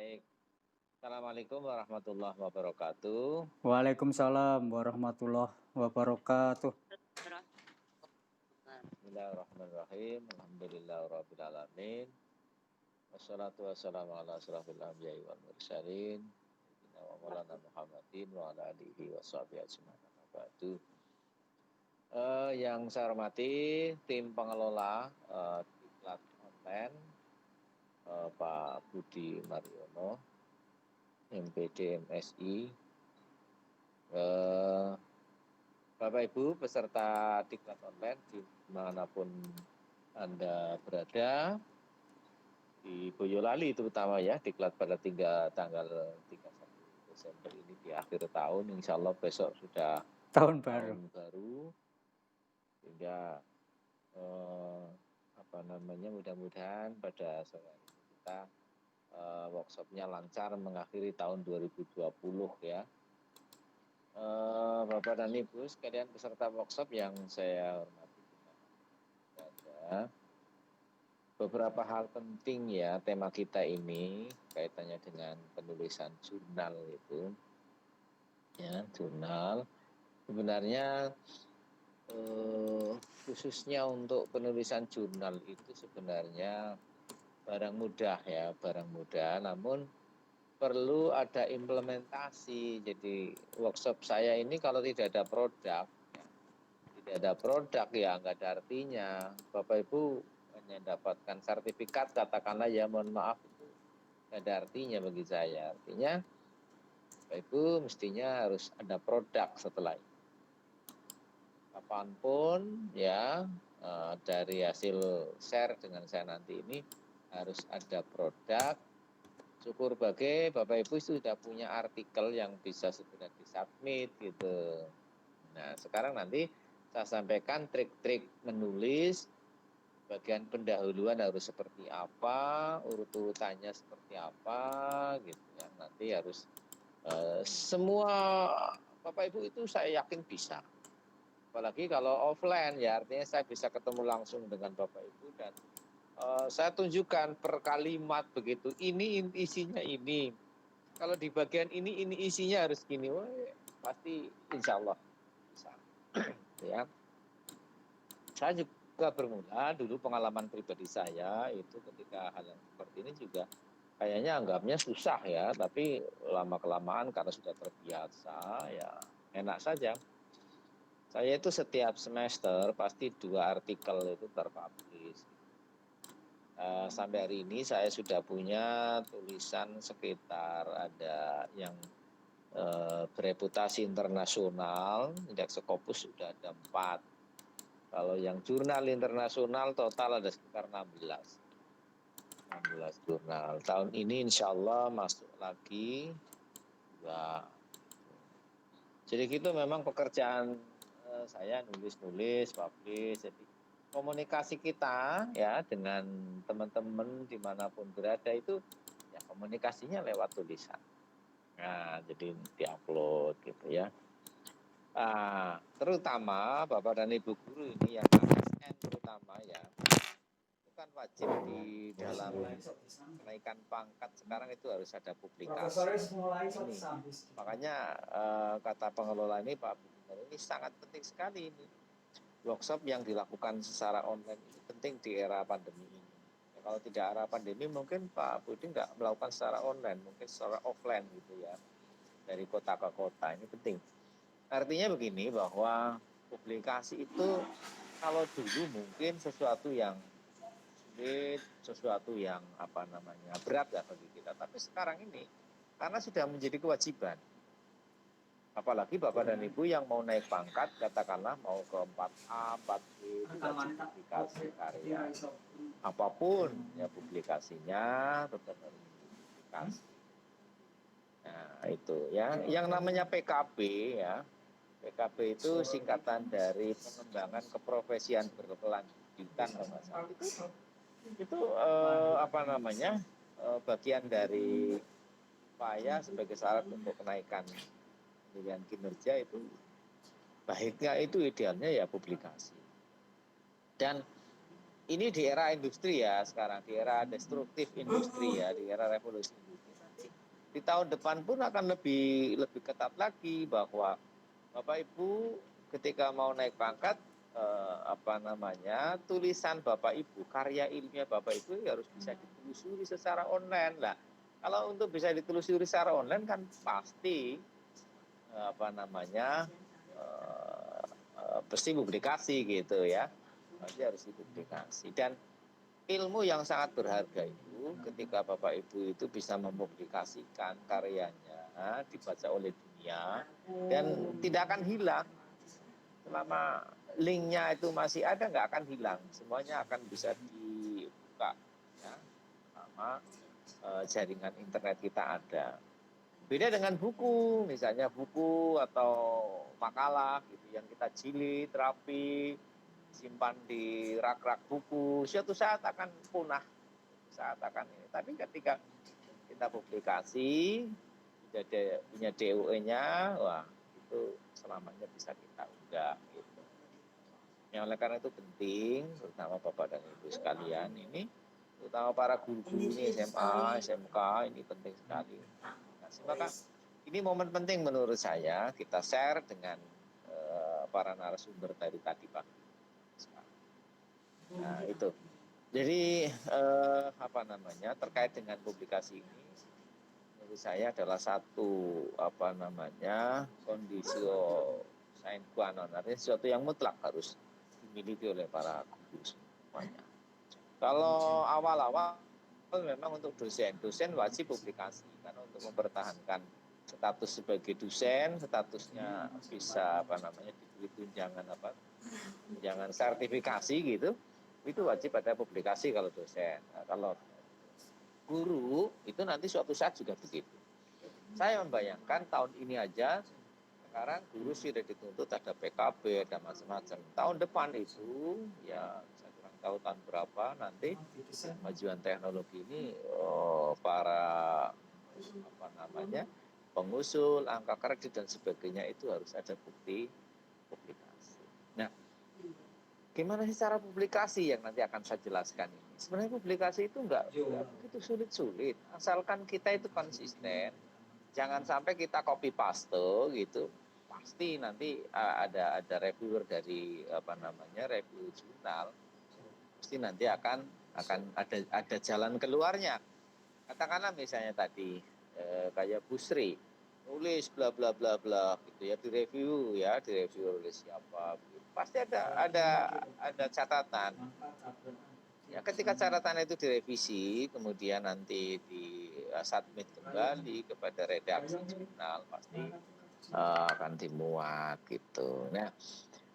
Baik. Assalamualaikum warahmatullahi wabarakatuh. Waalaikumsalam warahmatullahi wabarakatuh. Bismillahirrahmanirrahim. Alhamdulillahirabbil alamin. Wassalatu wassalamu ala asyrafil anbiya'i wal mursalin. Sayyidina wa maulana Muhammadin wa ala alihi washabihi ajmain. Ba'du. Yang saya hormati tim pengelola diklat online, Pak Budi Mariono, MPD MSI, Bapak Ibu peserta diklat online dimanapun Anda berada, di Boyolali terutama ya, diklat pada tanggal 31 Desember ini di akhir tahun, insya Allah besok sudah Tahun baru. Sehingga mudah-mudahan pada sore hari ini kita workshopnya lancar mengakhiri tahun 2020 ya. Bapak dan Ibu sekalian peserta workshop yang saya hormati, ada beberapa hal penting ya tema kita ini kaitannya dengan penulisan jurnal itu ya, jurnal sebenarnya khususnya untuk penulisan jurnal itu sebenarnya barang mudah ya, namun perlu ada implementasi. Jadi workshop saya ini kalau tidak ada produk ya nggak ada artinya. Bapak Ibu hanya dapatkan sertifikat, katakanlah ya, mohon maaf, itu nggak ada artinya bagi saya. Artinya Bapak Ibu mestinya harus ada produk setelah itu. Kapanpun ya, dari hasil share dengan saya nanti ini harus ada produk. Syukur bagai Bapak Ibu sudah punya artikel yang bisa segera disubmit gitu. Nah sekarang nanti saya sampaikan trik-trik menulis, bagian pendahuluan harus seperti apa, urut-urutannya seperti apa gitu ya. Nanti harus semua Bapak Ibu itu saya yakin bisa. Apalagi kalau offline ya, artinya saya bisa ketemu langsung dengan Bapak Ibu dan saya tunjukkan per kalimat begitu. Ini isinya ini. Kalau di bagian ini isinya harus gini. Wah, pasti insya Allah bisa. Ya. Saya juga bermula dulu pengalaman pribadi saya itu ketika hal yang seperti ini juga kayaknya anggapnya susah ya, tapi lama-kelamaan karena sudah terbiasa ya enak saja. Saya itu setiap semester pasti 2 artikel itu terpublish. Sampai hari ini saya sudah punya tulisan sekitar ada yang bereputasi internasional, indeks Scopus sudah ada 4. Kalau yang jurnal internasional total ada sekitar 16 jurnal. Tahun ini insya Allah masuk lagi 2. Jadi gitu memang pekerjaan saya nulis, publish. Jadi komunikasi kita ya dengan teman-teman dimanapun berada itu ya komunikasinya lewat tulisan. Nah, jadi diupload gitu ya. Terutama Bapak dan Ibu guru ini yang ASN terutama ya, itu kan wajib di dalam kenaikan pangkat sekarang itu harus ada publikasi. Ini. Makanya kata pengelola ini Pak Budi ini sangat penting sekali ini. Workshop yang dilakukan secara online itu penting di era pandemi ini. Ya, kalau tidak era pandemi mungkin Pak Budi nggak melakukan secara online, mungkin secara offline gitu ya, dari kota ke kota. Ini penting. Artinya begini bahwa publikasi itu kalau dulu mungkin sesuatu yang sulit, sesuatu yang berat ya bagi kita. Tapi sekarang ini karena sudah menjadi kewajiban. Apalagi Bapak dan Ibu yang mau naik pangkat, katakanlah mau ke 4A, 4B, wajib publikasi karya. Apapun ya publikasinya tetap harus publikasi. Nah itu ya, yang namanya PKB ya. PKB itu singkatan dari pengembangan keprofesian berkelanjutan kalau nggak salah. Itu bagian dari upaya sebagai syarat untuk kenaikan penilaian kinerja itu baiknya itu idealnya ya publikasi. Dan ini di era industri ya sekarang, di era destruktif industri ya, di era revolusi industri nanti. Di tahun depan pun akan lebih ketat lagi bahwa Bapak Ibu ketika mau naik pangkat tulisan Bapak Ibu, karya ilmiah Bapak Ibu harus bisa ditelusuri secara online lah. Kalau untuk bisa ditelusuri secara online kan pasti pasti publikasi gitu ya, pasti harus dipublikasi. Dan ilmu yang sangat berharga itu ketika Bapak Ibu itu bisa mempublikasikan karyanya dibaca oleh dunia dan tidak akan hilang selama linknya itu masih ada, nggak akan hilang, semuanya akan bisa dibuka ya, sama jaringan internet kita ada. Beda dengan buku, misalnya buku atau makalah gitu yang kita jilid rapi, simpan di rak-rak buku, suatu saat akan punah, saat akan ini. Tapi ketika kita publikasi, punya DOE-nya, wah itu selamanya bisa kita unggah gitu. Ya, oleh karena itu penting, terutama Bapak dan Ibu sekalian ini, terutama para guru-guru ini SMA, SMK, ini penting sekali. Maka ini momen penting menurut saya kita share dengan para narasumber dari tadi Pak. Nah itu. Jadi terkait dengan publikasi ini menurut saya adalah satu kondisio sine qua non, artinya sesuatu yang mutlak harus dimiliki oleh para guru semuanya. Kalau awal-awal memang untuk dosen wajib publikasi karena untuk mempertahankan status sebagai dosen, statusnya bisa diberi tunjangan sertifikasi gitu, itu wajib ada publikasi kalau dosen. Nah, kalau guru itu nanti suatu saat juga begitu. Saya membayangkan tahun ini aja sekarang guru sudah dituntut ada PKB, ada macam-macam. Tahun depan itu ya saya kurang tahu tahun berapa nanti kemajuan teknologi ini para pengusul, angka kredit dan sebagainya itu harus ada bukti publikasi. Nah, gimana sih cara publikasi yang nanti akan saya jelaskan ini? Sebenarnya publikasi itu enggak begitu sulit-sulit, asalkan kita itu konsisten. Jangan sampai kita copy paste gitu. Pasti nanti ada reviewer dari review jurnal. Pasti nanti akan ada jalan keluarnya. Katakanlah misalnya tadi kayak Bu Sri nulis bla bla bla bla gitu ya, direview oleh siapa, pasti ada catatan ya. Ketika catatan itu direvisi kemudian nanti di submit kembali kepada redaksi jurnal, pasti akan dimuat gitu. Nah,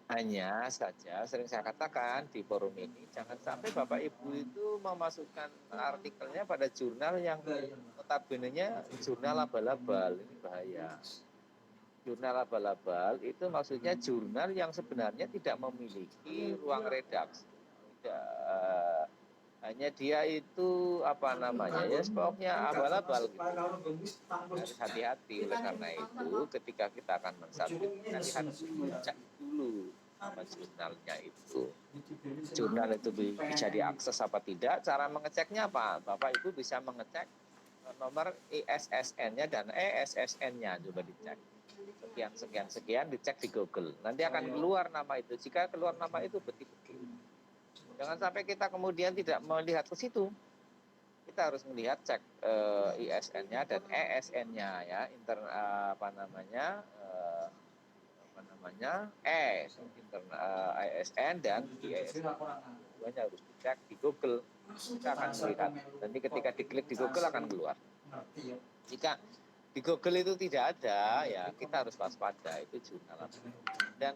hanya saja sering saya katakan di forum ini, jangan sampai Bapak Ibu itu memasukkan artikelnya pada jurnal yang notabene-nya jurnal abal-abal. Ini bahaya. Jurnal abal-abal itu maksudnya jurnal yang sebenarnya tidak memiliki ruang redaksi. Hanya dia itu ya pokoknya abal-abal gitu. Harus hati-hati. Oleh karena itu ketika kita akan mensubmit, nanti harus dicek dulu nama jurnalnya itu. Jurnal itu bisa diakses apa tidak, cara mengeceknya apa? Bapak Ibu bisa mengecek nomor ISSN-nya dan ESSN-nya, coba dicek. Sekian dicek di Google. Nanti akan keluar nama itu. Jika keluar nama itu betul-betul. Jangan sampai kita kemudian tidak melihat ke situ. Kita harus melihat cek ISN-nya dan ESN-nya ya, ISN dan ISN. Semuanya harus dicek di Google. Kita akan melihat. Nanti ketika diklik di Google akan keluar. Jika di Google itu tidak ada, ya kita harus waspada, itu jurnal. Dan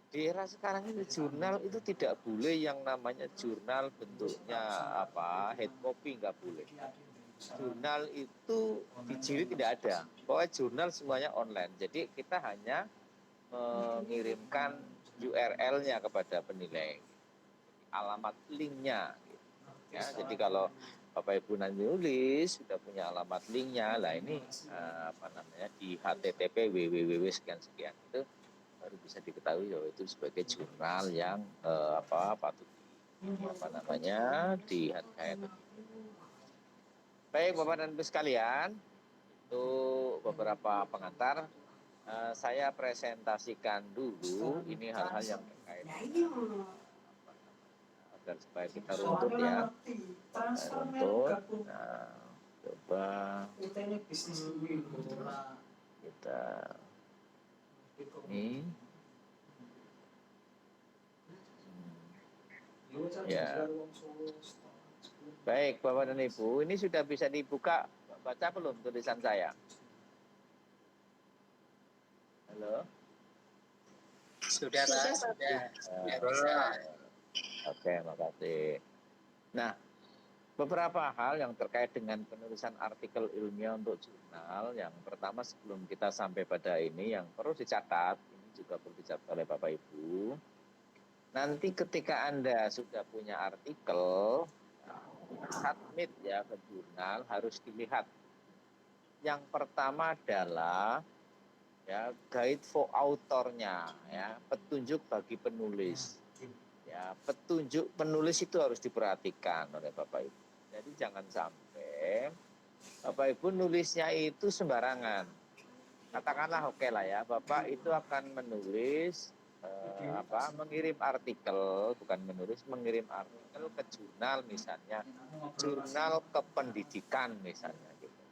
di era sekarang ini jurnal itu tidak boleh yang namanya jurnal bentuknya head copy, nggak boleh. Jurnal itu dijilid tidak ada. Pokoknya jurnal semuanya online. Jadi kita hanya mengirimkan URL-nya kepada penilai, alamat linknya. Ya, jadi kalau Bapak Ibu nanti nulis sudah punya alamat linknya, lah ini di http www sekian itu baru bisa diketahui bahwa itu sebagai jurnal yang patut di HKN. Baik Bapak dan Ibu sekalian, itu beberapa pengantar. Saya presentasikan dulu ini hal-hal yang terkait agar supaya kita runtut ya. Runtut. Nah, coba kita ini ya. Baik Bapak dan Ibu, ini sudah bisa dibuka, baca belum tulisan saya? Halo? Sudah, Pak. Sudah bisa. Oke, makasih. Nah, beberapa hal yang terkait dengan penulisan artikel ilmiah untuk jurnal. Yang pertama sebelum kita sampai pada ini yang perlu dicatat, ini juga perlu dicatat oleh Bapak Ibu. Nanti ketika Anda sudah punya artikel, submit ya ke jurnal harus dilihat. Yang pertama adalah ya guide for authornya, ya petunjuk bagi penulis. Ya, petunjuk penulis itu harus diperhatikan oleh Bapak Ibu. Jadi jangan sampai Bapak Ibu nulisnya itu sembarangan. Katakanlah oke lah ya, Bapak itu akan menulis mengirim artikel, bukan menulis, mengirim artikel ke jurnal misalnya, jurnal kependidikan misalnya gitu.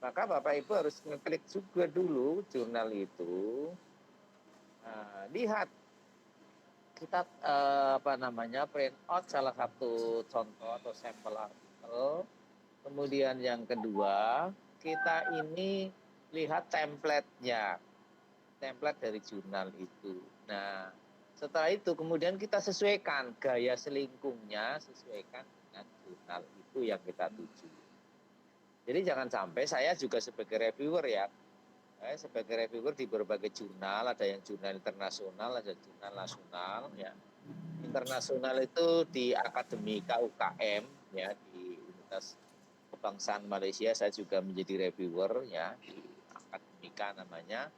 Maka Bapak Ibu harus ngeklik juga dulu jurnal itu, lihat kita print out salah satu contoh atau sampel artikel. Kemudian yang kedua, kita ini lihat template-nya, template dari jurnal itu. Nah, setelah itu kemudian kita sesuaikan gaya selingkungnya, sesuaikan dengan jurnal itu yang kita tuju. Jadi jangan sampai saya juga sebagai reviewer ya, saya sebagai reviewer di berbagai jurnal, ada yang jurnal internasional, ada jurnal nasional ya. Internasional itu di Akademika UKM ya, di Universitas Kebangsaan Malaysia saya juga menjadi reviewer ya, di Akademika namanya.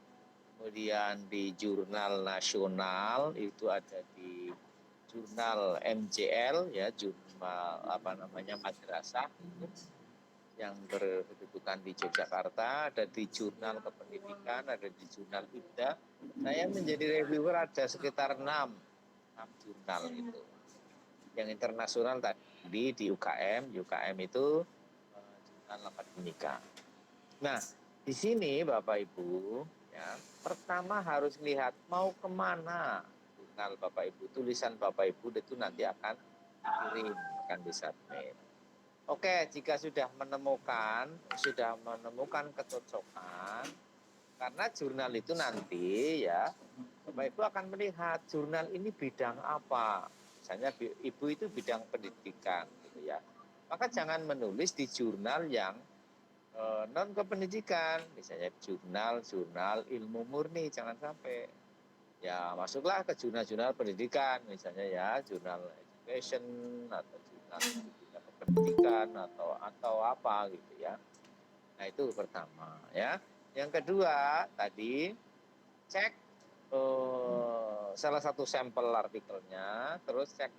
Kemudian di jurnal nasional itu ada di jurnal MJL ya, jurnal madrasah yang berkedudukan di Yogyakarta, ada di jurnal kependidikan, ada di jurnal IBDA. Saya menjadi reviewer ada sekitar 6 jurnal itu. Yang internasional tadi di UKM itu jurnal akademika. Nah, di sini Bapak Ibu, ya, pertama harus lihat mau kemana jurnal Bapak Ibu, tulisan Bapak Ibu itu nanti akan dikirim, akan disubmit. Oke, jika sudah menemukan kecocokan, karena jurnal itu nanti ya, Bapak Ibu akan melihat jurnal ini bidang apa. Misalnya Ibu itu bidang pendidikan, gitu ya. Maka jangan menulis di jurnal yang non kependidikan, misalnya jurnal ilmu murni, jangan sampai. Ya masuklah ke jurnal pendidikan, misalnya ya jurnal education atau jurnal pendidikan atau apa gitu ya. Nah itu pertama ya. Yang kedua tadi cek salah satu sampel artikelnya, terus cek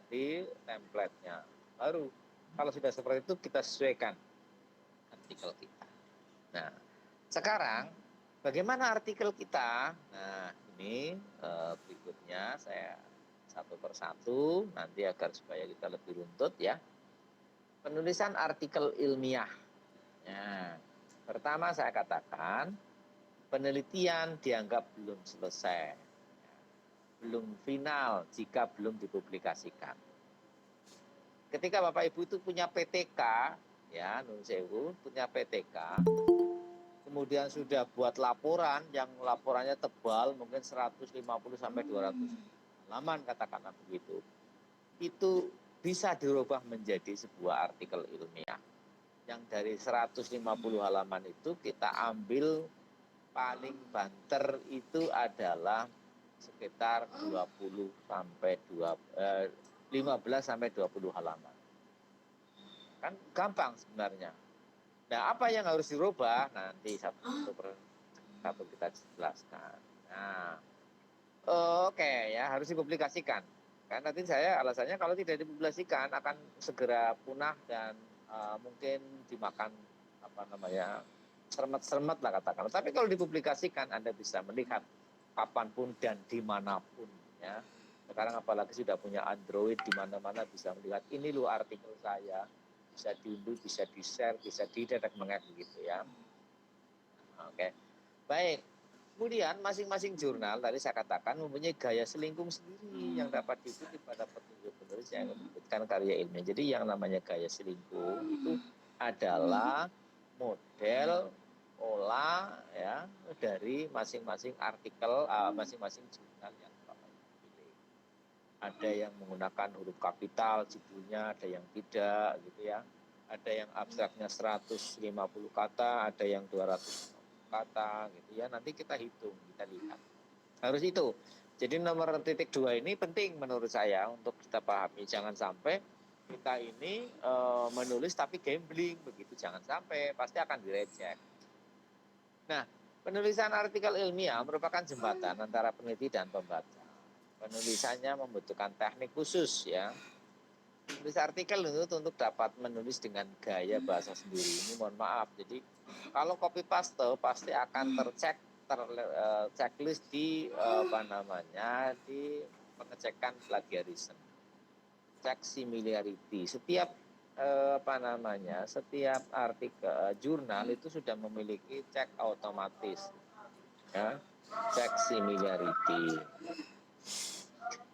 di template-nya. Baru kalau sudah seperti itu kita sesuaikan artikel kita. Nah sekarang bagaimana artikel kita? Nah ini berikutnya saya satu persatu nanti agar supaya kita lebih runtut ya. Penulisan artikel ilmiah. Nah, pertama saya katakan penelitian dianggap belum selesai, belum final jika belum dipublikasikan. Ketika Bapak Ibu itu punya PTK, ya, Nun Sewu, punya PTK, kemudian sudah buat laporan yang laporannya tebal, mungkin 150 sampai 200 halaman katakanlah begitu. Itu bisa dirubah menjadi sebuah artikel ilmiah. Yang dari 150 halaman itu kita ambil paling banter itu adalah sekitar 15 sampai 20 halaman. Kan gampang sebenarnya. Nah, apa yang harus dirubah nanti satu persatu kita jelaskan. Nah, oke ya, harus dipublikasikan. Kan nanti saya alasannya kalau tidak dipublikasikan akan segera punah dan mungkin dimakan apa namanya sermet-sermet lah katakan. Tapi kalau dipublikasikan Anda bisa melihat kapanpun dan dimanapun ya. Sekarang apalagi sudah punya Android di mana-mana bisa melihat ini loh artikel saya, bisa diunduh, bisa di-share, bisa didetek mengek gitu ya. Oke, baik. Kemudian masing-masing jurnal tadi saya katakan mempunyai gaya selingkung sendiri yang dapat diikuti pada penulis-penulis yang menerbitkan karya ilmiah. Jadi yang namanya gaya selingkung itu adalah model olah ya dari masing-masing artikel, masing-masing jurnal yang Bapak pilih. Ada yang menggunakan huruf kapital judulnya, ada yang tidak gitu ya. Ada yang abstraknya 150 kata, ada yang 200 kata gitu ya, nanti kita hitung, kita lihat harus itu. Jadi nomor titik 2 ini penting menurut saya untuk kita pahami, jangan sampai kita ini menulis tapi gambling begitu, jangan sampai, pasti akan direject. Nah, penulisan artikel ilmiah merupakan jembatan antara peneliti dan pembaca. Penulisannya membutuhkan teknik khusus ya. Menulis artikel untuk dapat menulis dengan gaya bahasa sendiri. Ini mohon maaf. Jadi kalau copy paste pasti akan checklist di di pengecekan plagiarisme. Cek similarity. Setiap setiap artikel jurnal itu sudah memiliki cek otomatis. Ya. Cek similarity.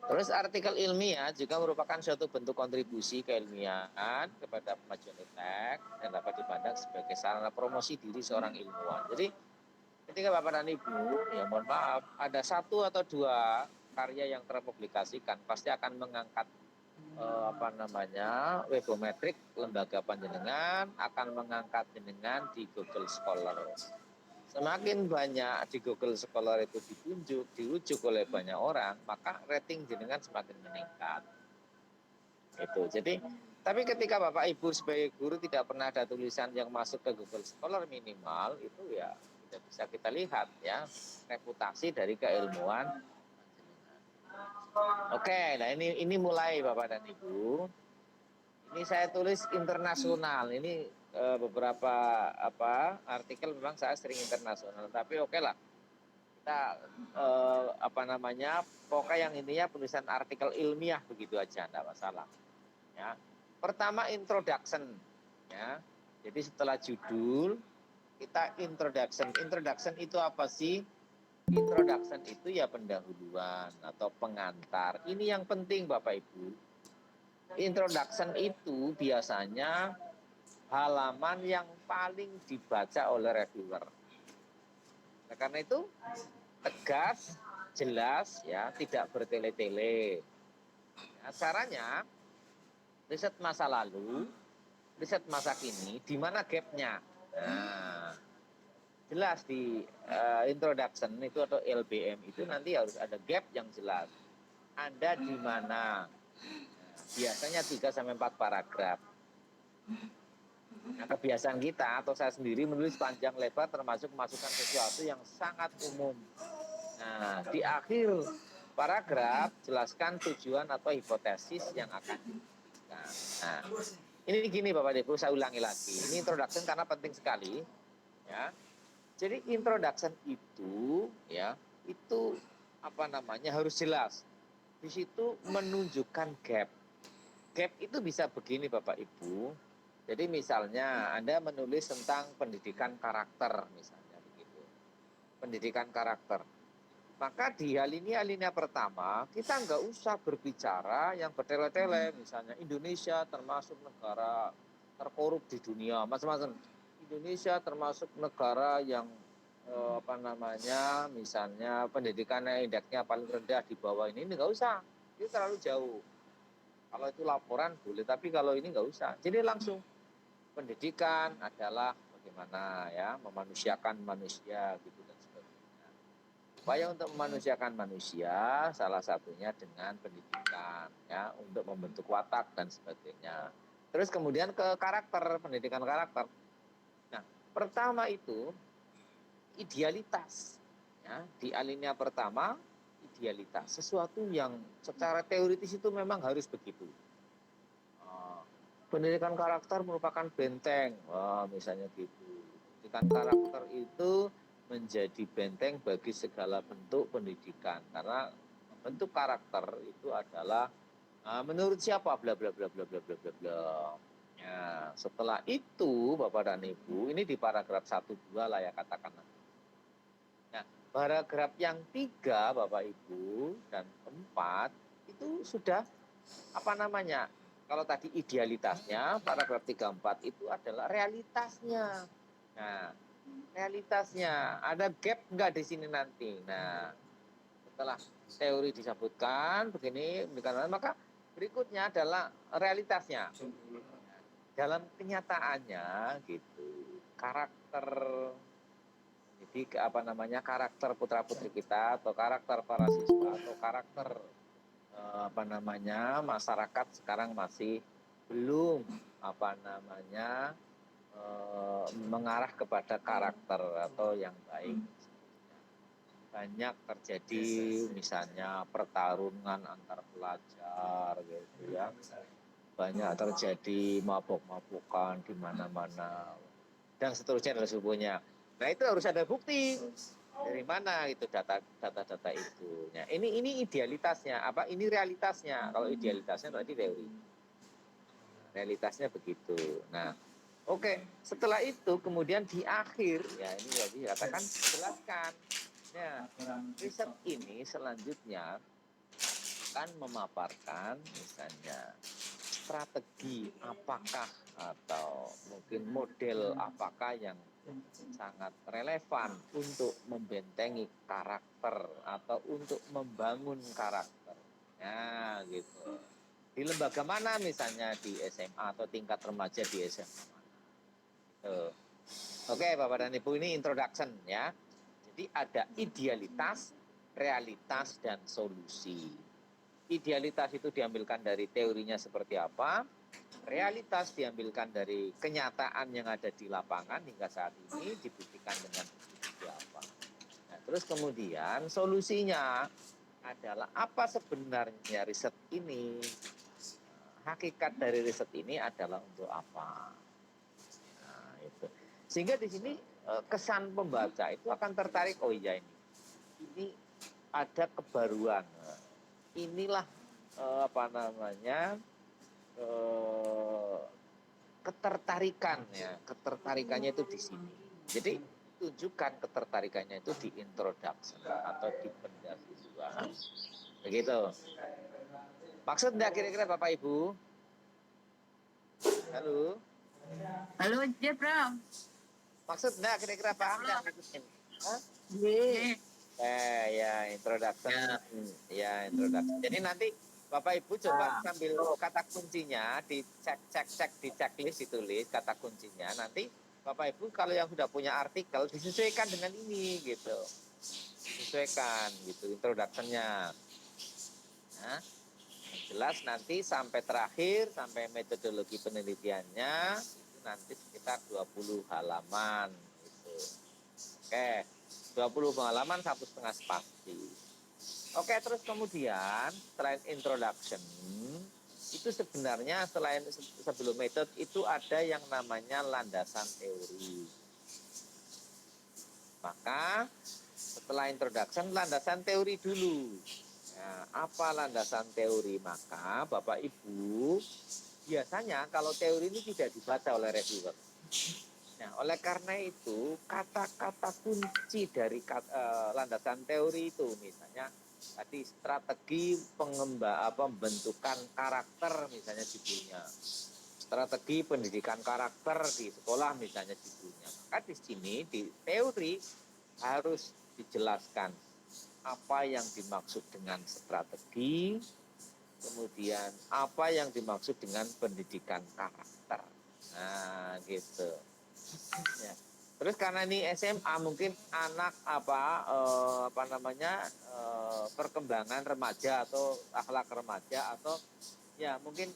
Terus artikel ilmiah juga merupakan suatu bentuk kontribusi keilmiahan kepada pemajuan iptek dan dapat dipandang sebagai sarana promosi diri seorang ilmuwan. Jadi ketika Bapak dan Ibu, ya mohon maaf, ada satu atau dua karya yang terpublikasikan pasti akan mengangkat webometrik lembaga panjenengan, akan mengangkat jenengan di Google Scholar. Semakin banyak di Google Scholar itu dirujuk oleh banyak orang, maka rating jenengan semakin meningkat. Itu. Jadi, tapi ketika Bapak Ibu sebagai guru tidak pernah ada tulisan yang masuk ke Google Scholar minimal, itu ya tidak bisa kita lihat ya reputasi dari keilmuan. Oke, nah ini mulai Bapak dan Ibu. Ini saya tulis internasional. Ini beberapa artikel memang saya sering internasional, tapi oke lah kita pokoknya yang intinya penulisan artikel ilmiah begitu aja, enggak masalah ya. Pertama introduction ya, jadi setelah judul kita introduction itu apa sih? Introduction itu ya pendahuluan atau pengantar. Ini yang penting Bapak Ibu. Introduction itu biasanya halaman yang paling dibaca oleh reviewer. Nah, karena itu tegas, jelas, ya, tidak bertele-tele. Nah, caranya riset masa lalu, riset masa kini, di mana gapnya? Nah, jelas di introduction itu atau LBM itu nanti harus ada gap yang jelas. Anda di mana? Biasanya 3-4 paragraf. Nah, kebiasaan kita atau saya sendiri menulis panjang lebar termasuk memasukkan sesuatu yang sangat umum. Nah, di akhir paragraf jelaskan tujuan atau hipotesis yang akan diberikan. Nah, ini gini Bapak Ibu, saya ulangi lagi. Ini introduction karena penting sekali. Ya. Jadi introduction itu ya, itu harus jelas. Di situ menunjukkan gap. Gap itu bisa begini Bapak Ibu. Jadi misalnya Anda menulis tentang pendidikan karakter misalnya begitu. Pendidikan karakter. Maka di alinea pertama kita nggak usah berbicara yang bertele-tele, misalnya Indonesia termasuk negara terkorup di dunia, macam-macam. Indonesia termasuk negara yang misalnya pendidikannya indeksnya paling rendah di bawah ini nggak usah, itu terlalu jauh. Kalau itu laporan boleh, tapi kalau ini nggak usah. Jadi langsung pendidikan adalah bagaimana ya memanusiakan manusia gitu dan sebagainya. Upaya untuk memanusiakan manusia salah satunya dengan pendidikan ya untuk membentuk watak dan sebagainya. Terus kemudian ke karakter, pendidikan karakter. Nah, pertama itu idealitas ya, di alinea pertama idealitas, sesuatu yang secara teoritis itu memang harus begitu. Pendidikan karakter merupakan benteng, misalnya gitu. Pendidikan karakter itu menjadi benteng bagi segala bentuk pendidikan, karena bentuk karakter itu adalah menurut siapa bla bla bla bla bla bla bla bla. Ya, setelah itu Bapak dan Ibu, ini di paragraf 1-2 lah ya katakanlah. Nah, paragraf yang 3 Bapak Ibu dan 4 itu sudah apa namanya? Kalau tadi idealitasnya, paragraf 3-4 itu adalah realitasnya. Nah, realitasnya ada gap enggak di sini nanti. Nah, setelah teori disebutkan begini, maka berikutnya adalah realitasnya. Dalam kenyataannya gitu, karakter, jadi apa namanya, karakter putra putri kita atau karakter para siswa atau karakter apa namanya masyarakat sekarang masih belum apa namanya mengarah kepada karakter atau yang baik. Banyak terjadi misalnya pertarungan antar pelajar gitu ya, banyak terjadi mabuk-mabukan di mana-mana dan seterusnya dan sebagainya. Nah, itu harus ada bukti dari mana itu data itu. Nah, ini idealitasnya, apa ini realitasnya. Kalau idealitasnya berarti teori. Realitasnya begitu. Nah, oke, setelah itu kemudian di akhir ya ini tadi katakan jelaskan. Nah, riset ini selanjutnya akan memaparkan misalnya strategi apakah atau mungkin model apakah yang sangat relevan untuk membentengi karakter atau untuk membangun karakter. Nah, gitu. Di lembaga mana misalnya di SMA atau tingkat remaja di SMA mana. Gitu. Oke, Bapak dan Ibu, ini introduction ya. Jadi ada idealitas, realitas, dan solusi. Idealitas itu diambilkan dari teorinya seperti apa, realitas diambilkan dari kenyataan yang ada di lapangan hingga saat ini, dibuktikan dengan bukti apa. Nah, terus kemudian solusinya adalah apa sebenarnya riset ini, hakikat dari riset ini adalah untuk apa. Nah, itu. Sehingga di sini kesan pembaca itu akan tertarik, oh iya ini ada kebaruan. Inilah apa namanya ketertarikan ya, ketertarikannya itu di sini. Jadi tunjukkan ketertarikannya itu di introduction atau di pendahuluan. Begitu. Maksud enggak kira-kira Bapak Ibu? Halo. Halo, Jeff, Bro. Maksud enggak kira-kira paham enggak? Hah? Ye. Ya introduction. Ya introduction. Jadi nanti Bapak Ibu coba sambil kata kuncinya dicek di checklist, ditulis kata kuncinya. Nanti Bapak Ibu kalau yang sudah punya artikel disesuaikan dengan ini gitu. Disesuaikan gitu introductionnya. Nah, jelas nanti sampai terakhir sampai metodologi penelitiannya itu nanti sekitar 20 halaman gitu. Oke. 20 halaman 1,5 spasi. Oke, terus kemudian selain introduction itu sebenarnya selain sebelum metode itu ada yang namanya landasan teori. Maka setelah introduction landasan teori dulu. Nah, apa landasan teori? Maka Bapak Ibu biasanya kalau teori ini tidak dibaca oleh reviewer. Nah, oleh karena itu kata-kata kunci dari landasan teori itu misalnya tadi strategi pembentukan karakter misalnya judulnya, strategi pendidikan karakter di sekolah misalnya judulnya. Maka di sini di teori harus dijelaskan apa yang dimaksud dengan strategi, kemudian apa yang dimaksud dengan pendidikan karakter. Nah, gitu. Ya. Terus karena ini SMA mungkin anak perkembangan remaja atau akhlak remaja atau ya mungkin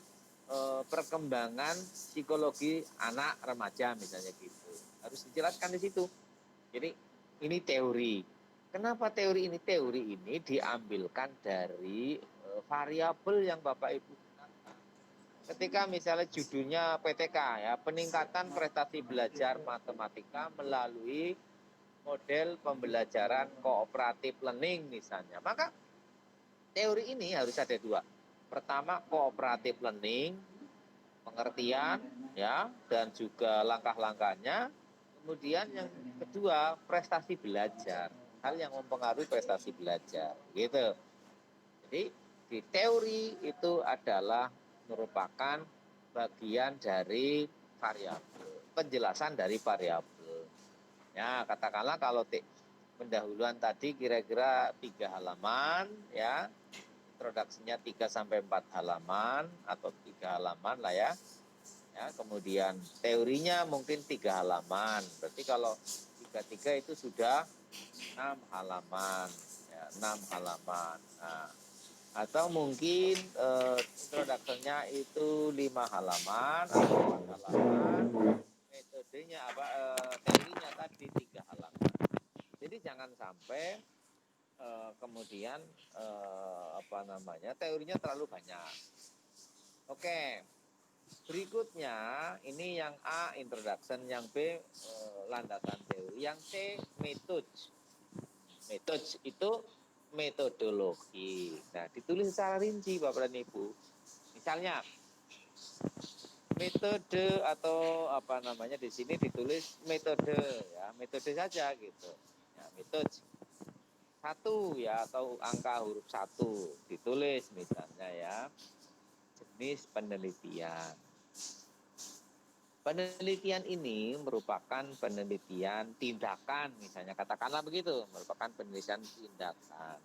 perkembangan psikologi anak remaja misalnya gitu. Harus dijelaskan di situ. Jadi ini teori. Kenapa teori ini? Teori ini diambilkan dari variabel yang Bapak Ibu gunakan. Ketika misalnya judulnya PTK ya, peningkatan prestasi belajar matematika melalui model pembelajaran kooperatif learning misalnya. Maka teori ini harus ada dua. Pertama, kooperatif learning, pengertian ya, dan juga langkah-langkahnya. Kemudian yang kedua, prestasi belajar. Hal yang mempengaruhi prestasi belajar, gitu. Jadi di teori itu adalah merupakan bagian dari variabel, penjelasan dari variabel. Ya, katakanlah kalau pendahuluan tadi kira-kira 3 halaman ya, introduksinya 3 sampai 4 halaman atau 3 halaman lah ya. Ya, kemudian teorinya mungkin 3 halaman. Berarti kalau 3 itu sudah 6 halaman. Ya, 6 halaman. Nah, atau mungkin introduksinya itu 5 halaman atau 4 halaman. Metodenya apa teorinya tadi 3 halaman. Jadi jangan sampai kemudian teorinya terlalu banyak. Oke. Berikutnya ini yang A introduction, yang B landasan teori, yang C metode. Metode itu metodologi. Nah, ditulis secara rinci Bapak dan Ibu. Misalnya metode atau di sini ditulis metode ya, metode saja gitu. Ya, metode 1 ya, atau angka huruf 1 ditulis misalnya ya. Jenis penelitian. Penelitian ini merupakan penelitian tindakan, misalnya katakanlah begitu, merupakan penelitian tindakan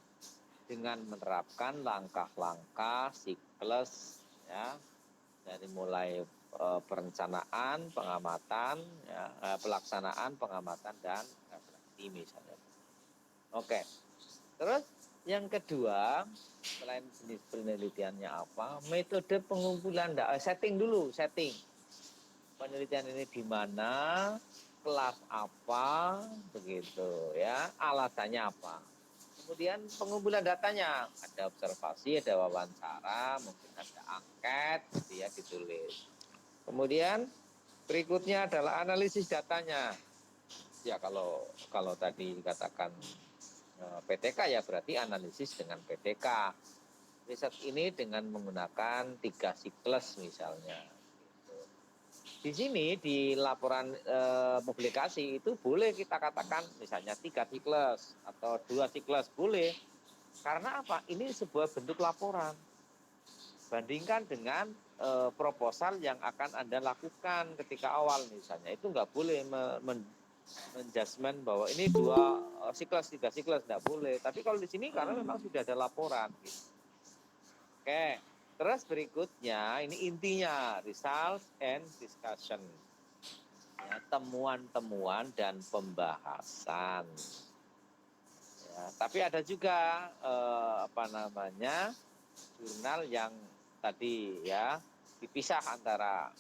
dengan menerapkan langkah-langkah siklus ya, dari mulai perencanaan, pengamatan, ya, pelaksanaan, pengamatan dan refleksi misalnya. Oke, terus yang kedua, selain jenis penelitiannya apa, metode pengumpulan data, setting. Penelitian ini di mana, kelas apa, begitu ya, alasannya apa. Kemudian pengumpulan datanya, ada observasi, ada wawancara, mungkin ada angket, gitu ya, ditulis. Kemudian berikutnya adalah analisis datanya. Ya kalau tadi dikatakan PTK ya berarti analisis dengan PTK. Riset ini dengan menggunakan 3 siklus misalnya. Di sini di laporan publikasi itu boleh kita katakan misalnya 3 siklus atau 2 siklus boleh. Karena apa? Ini sebuah bentuk laporan. Bandingkan dengan proposal yang akan Anda lakukan ketika awal misalnya. Itu nggak boleh menjudgment bahwa ini 2 siklus, 3 siklus, nggak boleh. Tapi kalau di sini karena memang sudah ada laporan. Gitu. Oke. Terus berikutnya, ini intinya, results and discussion. Ya, temuan-temuan dan pembahasan. Ya, tapi ada juga jurnal yang tadi ya dipisah antara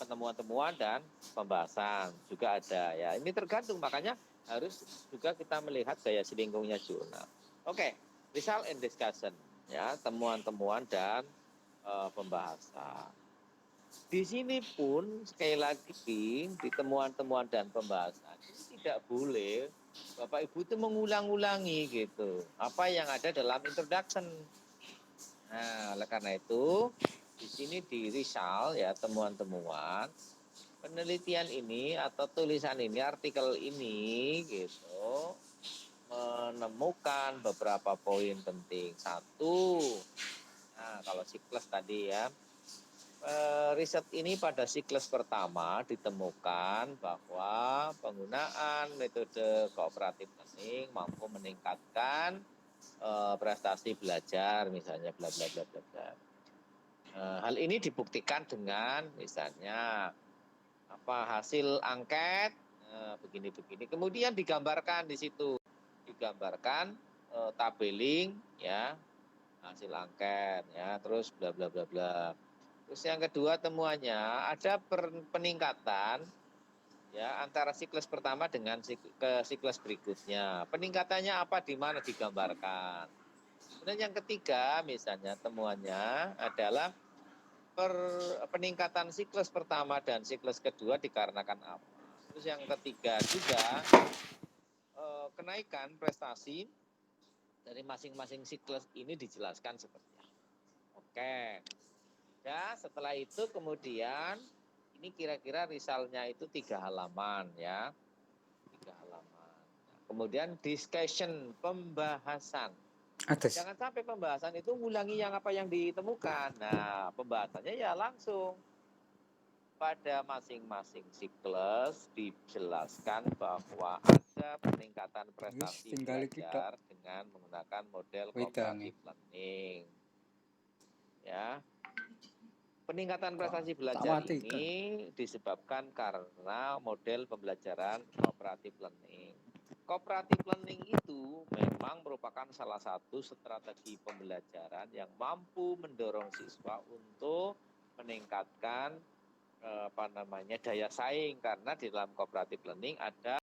penemuan-temuan dan pembahasan juga ada ya. Ini tergantung, makanya harus juga kita melihat gaya selingkungnya jurnal. Oke, result and discussion. Ya, temuan-temuan dan pembahasan. Di sini pun sekali lagi di temuan-temuan dan pembahasan ini tidak boleh Bapak Ibu itu mengulang-ulangi gitu apa yang ada dalam introduction. Nah, oleh karena itu di sini di result ya, temuan-temuan penelitian ini atau tulisan ini, artikel ini gitu menemukan beberapa poin penting. 1, nah kalau siklus tadi ya, riset ini pada siklus pertama ditemukan bahwa penggunaan metode kooperatif learning mampu meningkatkan prestasi belajar misalnya bla bla bla bla bla. Hal ini dibuktikan dengan misalnya hasil angket begini-begini. Kemudian digambarkan di situ, digambarkan tabeling ya hasil angket ya, terus bla bla bla bla. Terus yang kedua temuannya ada peningkatan ya antara siklus pertama dengan ke siklus berikutnya. Peningkatannya apa, di mana digambarkan. Kemudian yang ketiga misalnya temuannya adalah peningkatan siklus pertama dan siklus kedua dikarenakan apa. Terus yang ketiga juga kenaikan prestasi dari masing-masing siklus ini dijelaskan seperti apa. Oke. Ya, setelah itu kemudian ini kira-kira risalnya itu 3 halaman ya. 3 halaman. Kemudian discussion, pembahasan. Atas. Jangan sampai pembahasan itu ngulangi yang apa yang ditemukan. Nah, pembahasannya ya langsung pada masing-masing siklus dijelaskan bahwa ada peningkatan prestasi tinggal kita. belajar dengan menggunakan model cooperative learning. Ya. Peningkatan prestasi belajar ini disebabkan karena model pembelajaran cooperative learning. Cooperative learning itu memang merupakan salah satu strategi pembelajaran yang mampu mendorong siswa untuk meningkatkan daya saing, karena di dalam cooperative learning ada